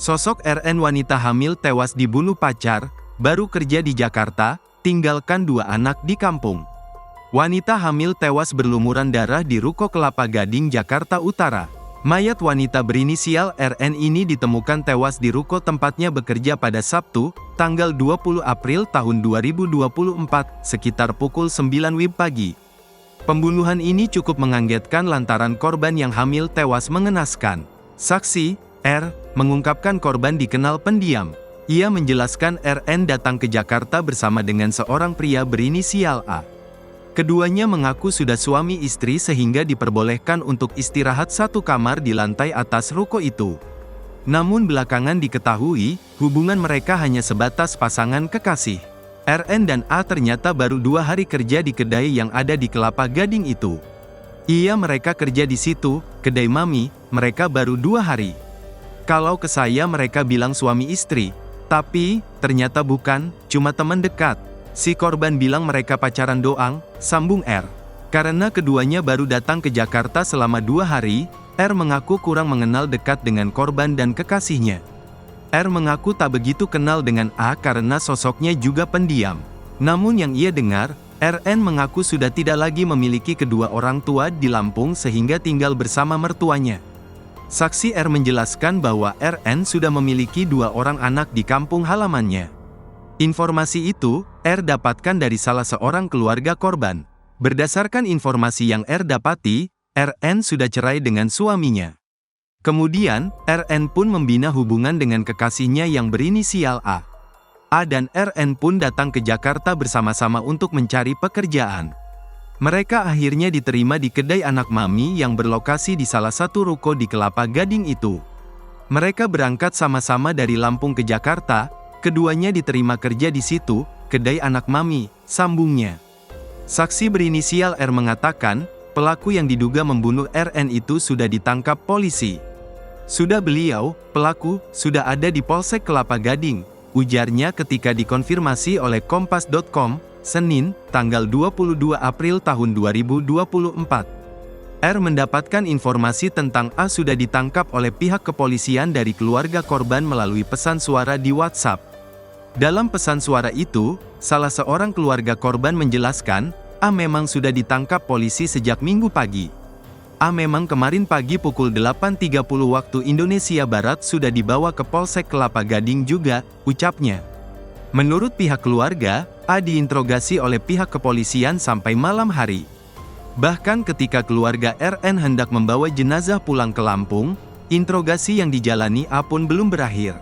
Sosok RN wanita hamil tewas dibunuh pacar, baru kerja di Jakarta, tinggalkan 2 anak di kampung. Wanita hamil tewas berlumuran darah di Ruko Kelapa Gading, Jakarta Utara. Mayat wanita berinisial RN ini ditemukan tewas di ruko tempatnya bekerja pada Sabtu, tanggal 20 April tahun 2024, sekitar pukul 9 WIB pagi. Pembunuhan ini cukup mengagetkan lantaran korban yang hamil tewas mengenaskan. Saksi, R, mengungkapkan korban dikenal pendiam. Ia menjelaskan RN datang ke Jakarta bersama dengan seorang pria berinisial A. Keduanya mengaku sudah suami istri sehingga diperbolehkan untuk istirahat satu kamar di lantai atas ruko itu. Namun belakangan diketahui, hubungan mereka hanya sebatas pasangan kekasih. RN dan A ternyata baru 2 hari kerja di kedai yang ada di Kelapa Gading itu. Mereka kerja di situ, kedai Mami, mereka baru 2 hari. Kalau ke saya mereka bilang suami istri, tapi, ternyata bukan, cuma teman dekat. Si korban bilang mereka pacaran doang, sambung R. Karena keduanya baru datang ke Jakarta selama 2 hari, R mengaku kurang mengenal dekat dengan korban dan kekasihnya. R mengaku tak begitu kenal dengan A karena sosoknya juga pendiam. Namun yang ia dengar, RN mengaku sudah tidak lagi memiliki kedua orang tua di Lampung sehingga tinggal bersama mertuanya. Saksi R menjelaskan bahwa RN sudah memiliki 2 orang anak di kampung halamannya. Informasi itu, R dapatkan dari salah seorang keluarga korban. Berdasarkan informasi yang R dapati, RN sudah cerai dengan suaminya. Kemudian, RN pun membina hubungan dengan kekasihnya yang berinisial A. A dan RN pun datang ke Jakarta bersama-sama untuk mencari pekerjaan. Mereka akhirnya diterima di kedai anak Mami yang berlokasi di salah satu ruko di Kelapa Gading itu. Mereka berangkat sama-sama dari Lampung ke Jakarta, keduanya diterima kerja di situ, kedai anak Mami, sambungnya. Saksi berinisial R mengatakan, pelaku yang diduga membunuh RN itu sudah ditangkap polisi. Pelaku, sudah ada di Polsek Kelapa Gading, ujarnya ketika dikonfirmasi oleh Kompas.com, Senin, tanggal 22 April tahun 2024. R mendapatkan informasi tentang A sudah ditangkap oleh pihak kepolisian dari keluarga korban melalui pesan suara di WhatsApp. Dalam pesan suara itu, salah seorang keluarga korban menjelaskan, A memang sudah ditangkap polisi sejak Minggu pagi. A memang kemarin pagi pukul 8.30 waktu Indonesia Barat sudah dibawa ke Polsek Kelapa Gading juga, ucapnya. Menurut pihak keluarga, A diinterogasi oleh pihak kepolisian sampai malam hari. Bahkan ketika keluarga RN hendak membawa jenazah pulang ke Lampung, interogasi yang dijalani A pun belum berakhir.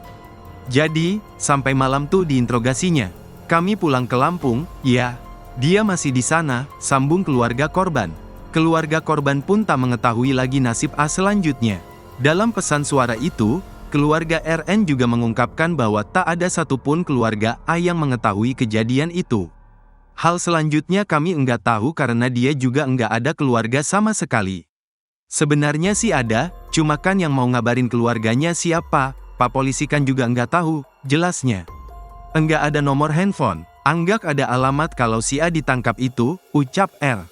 Jadi, sampai malam tuh diinterogasinya. Kami pulang ke Lampung, ya. Dia masih di sana, sambung keluarga korban. Keluarga korban pun tak mengetahui lagi nasib A selanjutnya. Dalam pesan suara itu, keluarga RN juga mengungkapkan bahwa tak ada satupun keluarga A yang mengetahui kejadian itu. Hal selanjutnya kami enggak tahu karena dia juga enggak ada keluarga sama sekali. Sebenarnya sih ada, cuma kan yang mau ngabarin keluarganya siapa, Pak polisi kan juga enggak tahu, jelasnya. Enggak ada nomor handphone, enggak ada alamat kalau si A ditangkap itu, ucap R.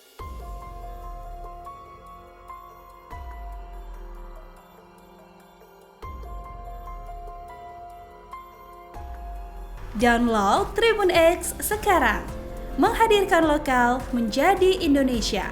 Download Tribun X sekarang, menghadirkan lokal menjadi Indonesia.